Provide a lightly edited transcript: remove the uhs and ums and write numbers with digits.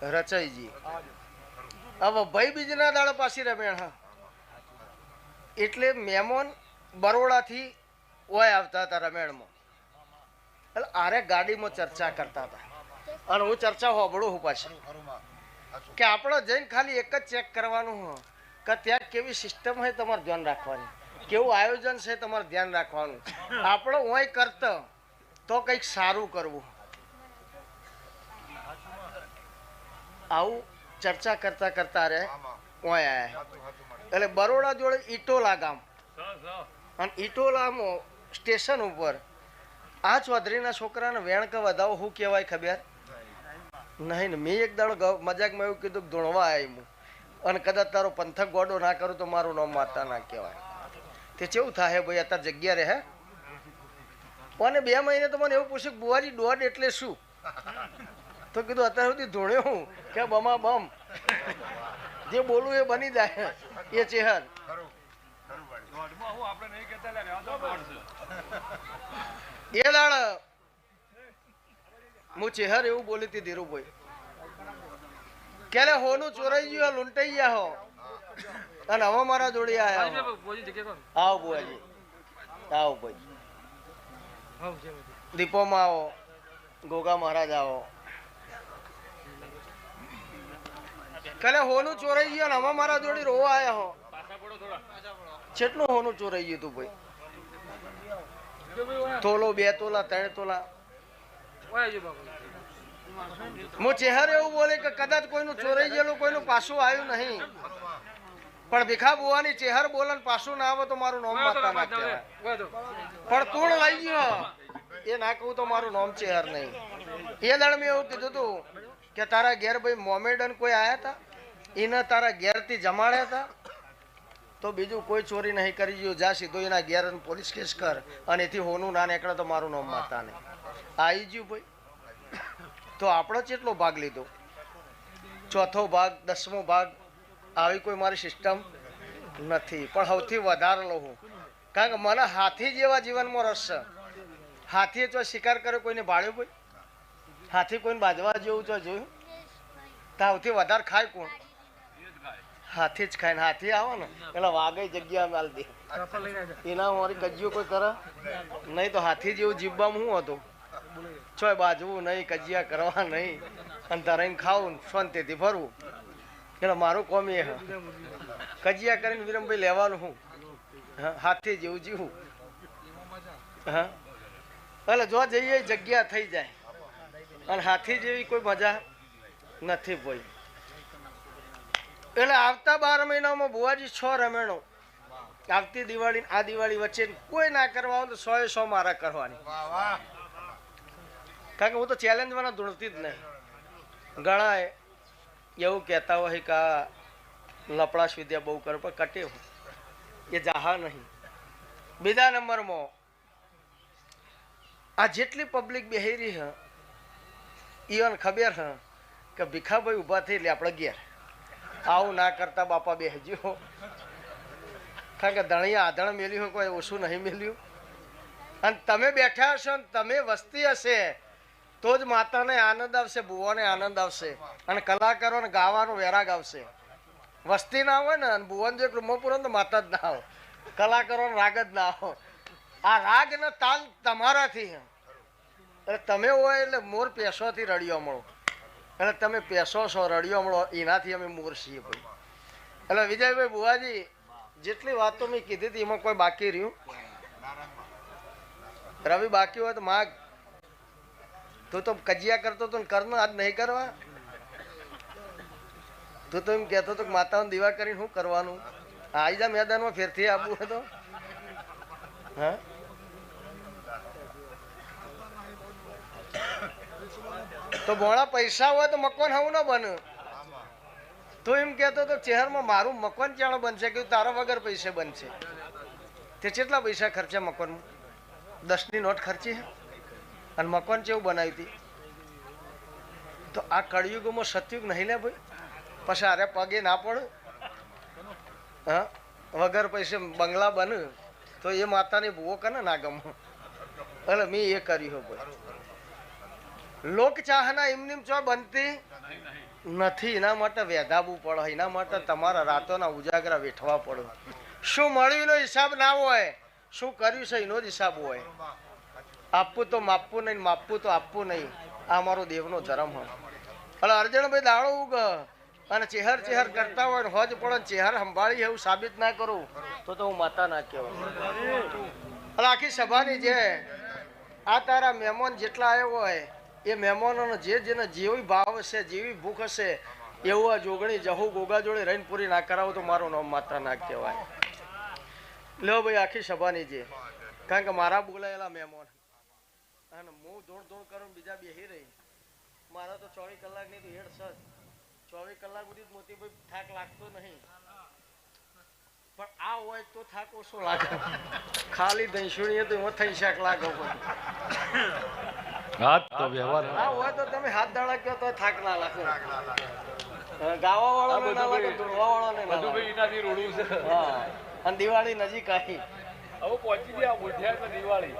રચાઈજી હવે ભાઈ બીજના દાડા પાછી રમેણ હા એટલે મહેમાન બરોડાથી ઓય આવતા હતા રમેણમાં એટલે આરે ગાડીમાં ચર્ચા કરતા હતા અને હું ચર્ચા હોબળું હું પાછી કે આપણે જઈને ખાલી એક જ ચેક કરવાનું હોય કે ત્યાં કેવી સિસ્ટમ હોય તમારે ધ્યાન રાખવાની કેવું આયોજન છે તમારે ધ્યાન રાખવાનું આપણે ઓય કરતા તો કંઈક સારું કરવું આવું ચર્ચા કરતા કરતા રે ઓય આયા એટલે બરોડા જોડે ઈટોલા ગામ અને ઈટોલામાં સ્ટેશન ઉપર આ ચૌધરીના છોકરાને વેણ કે વધાવો શું કહેવાય ખબર નહીં ને મેં એક દાડો મજાકમાં એવું કીધું ધૂણવા આવી હું અને કદાચ તારો પંથક ગોડો ના કરું તો મારું નામ માતા ના કહેવાય તે કેવું થાય ભાઈ અત્યારે જગ્યા રહે અને 2 મહિને તો મને એવું પૂછ્યું કે બુવાજી દોઢ એટલે શું તો કીધું અત્યાર સુધી ધૂણ્યો હું કે બમા બમ જે બોલું એ બની જાય એ ચેહર એ દાડ હું ચેહર એવું બોલી હતી ધીરુભાઈ કે હોનું ચોરાઈ ગયું લૂંટાઈ ગયા હો અને હવે મારા જોડે આયા આવો બુવાજી આવો ભાઈ દીપોમાં આવો ગોગા મહારાજ આવો કલે હોનું ચોરાઈ ગયું ને હવે મારા જોડે રોવા આયા હો કેટલું હોનું ચોરાઈ ગયું તું ભાઈ તોલો 2 તોલા 3 તોલા હું ચહેર એવું બોલે કે કદાચ કોઈનું ચોરાઈ ગયેલું કોઈનું પાછું આવ્યું નહીં પણ ભીખા બુવાની ચહેર બોલે પાછું ના આવે તો મારું નામ માતા ના કહેવાય પણ તું લઈ ગયો એ ના કહું તો મારું નામ ચહેર નહીં એ દાડ મેં એવું કીધું તું કે તારા ઘેર ભાઈ મોમેડન કોઈ આયા હતા એને તારા ઘેરથી જમાડ્યા હતા તો બીજું કોઈ ચોરી નહીં કરી ગયું જા સીધો એના ઘેર પોલીસ કેસ કર અને એથી હોનું ના નીકળે તો મારું નામ માતા નહીં આવી ગયું ભાઈ તો આપણો કેટલો ભાગ લીધો 4થો ભાગ 10મો ભાગ આવી કોઈ મારી સિસ્ટમ નથી પણ સૌથી વધારે લઉં હું કારણ કે મને હાથી જેવા જીવનમાં રસ છે હાથીએ જો શિકાર કર્યો કોઈને ભાળ્યો ભાઈ હાથી કોઈને બાજવા જેવું જો જોયું તો સૌથી વધારે ખાય કોણ હાથી જ ખાય ને હાથી આવે ને એટલે વાગઈ જગ્યા માલ દે એના મારી કજિયો કોઈ કરે નહીં તો હાથી જેવું જીવવામાં શું હતું ચોય બાજવું નહીં કજિયા કરવા નહીં અને ધરાઈને ખાવું શાંતિથી ફરવું એટલે મારું કોમ એ કજિયા કરીને વિરમભાઈ લેવાનું હું હાથી જેવું જીવું હા એટલે જો જઈએ જગ્યા થઈ જાય અને હાથી જેવી કોઈ મજા નથી ભાઈ એટલે આવતા 12 મહિનામાં બુવાજી 6 રમેણો આવતી દિવાળી આ દિવાળી વચ્ચે કોઈ ના કરવા હોય તો 100 મારા કરવાની કારણ કે હું તો ચેલેન્જવાના ધૂણતી જ નહીં ઘણા એવું કહેતા હોય કે લપડાશ વિદ્યા બહુ કરે પણ કટે હોય એ જાહા નહીં બીજા નંબરમાં આ જેટલી પબ્લિક બેહી રહી હ ઈવન ખબર હ કે ભીખાભાઈ ઊભા થઈ એટલે આપણે ઘેર આવું ના કરતા બાપા બેહજો કારણ કે ધણિયા આધણ મેલ્યું હોય કોઈ ઓછું નહીં મેલ્યું અને તમે બેઠા હશો ને તમે વસ્તી હશે તો જ માતાને આનંદ આવશે બુવાને આનંદ આવશે અને કલાકારોને ગાવાનો વેરાગ આવશે વસ્તી ના હોય ને અને ભુવન જો રૂમો પૂરો તો માતા જ ના આવો કલાકારોનો રાગ જ ના આવો આ રાગ ને તાલ તમારાથી એટલે તમે હોય એટલે મોર પેશોથી રડિયો મળો એટલે તમે પેશો છો રડિયો મળો એનાથી અમે મોર છીએ ભાઈ એટલે વિજયભાઈ બુવાજી જેટલી વાતો મેં કીધી હતી એમાં કોઈ બાકી રહ્યું રવિ બાકી હોય તો માગ તું તો કજિયા કરતો તો કરના આજ નહીં કરવા તું તો એમ કહેતો હતો કે માતાઓને દીવા કરીને શું કરવાનું આવી જા મેદાનમાં ફેરથી આપવું હોય તો હા તો ભોળા પૈસા હોય તો મકાન હું ના બને તો એમ કહેતો તો ચહેરમાં મારું મકાન ચાણો બનશે કે તારા વગર પૈસે બનશે તે કેટલા પૈસા ખર્ચે મકાનમાં 10ની નોટ ખર્ચી અને મકાન કેવું બનાવી હતી તો આ કળિયુગમાં સતયુગ નહીં લે ભાઈ પછી અરે પગે ના પડે હા વગર પૈસે બંગલા બને તો એ માતાની ભૂવો કરે ના ગમો એટલે મેં એ કર્યું ભાઈ લોક ચાહના એમની ચો બનતી નથી. એના માટે વેધાવવું પડે, એના માટે તમારા રાતોના ઉજાગરા વેઠવા પડે. શું મળ્યું એનો હિસાબ ના હોય, શું કર્યું છે એનો જ હિસાબ હોય. આપવું તો માપવું નહીં, માપવું તો આપવું નહીં. આ મારો દેવનો ધર્મ હોય. એટલે અર્જણભાઈ દાડો ઉગ અને ચેહર ચેહર કરતા હોય હોજ પડે ચેહર સંભાળી એવું સાબિત ના કરું તો હું માતા ના કહેવાય. એટલે આખી સભાની જે આ તારા મહેમાન જેટલા આવ્યો હોય એ મહેમાનોનો જેને જેવી ભાવ હશે, જેવી ભૂખ હશે એવું આ જોગણી જહુ ગોગા જોડે રહીને પૂરી ના કરાવો તો મારું નામ માતા ના કહેવાય. લો ભાઈ આખી સભાની જે, કારણ કે મારા બોલાયેલા મહેમાન અને હું દોડ દોડ કરું બીજા બેહી રહી. મારા તો 24 કલાકની તો હેડ સજ 24 કલાક સુધી મોતીભાઈ થાક લાગતો નહીં, પણ આ હોય તો થાક ઓછો લાગે. ખાલી દહીંસુણીએ તો એમાં થઈ શાક લાગે. આ હોય તો તમે હાથ દાડા કહો તો થાક ના લાગે. ગાવા વાળો ના લાગે, દોડવા વાળો ને ના લાગે. હા, અને દિવાળી નજીક આવી, હવે પહોંચી ગયા દિવાળી.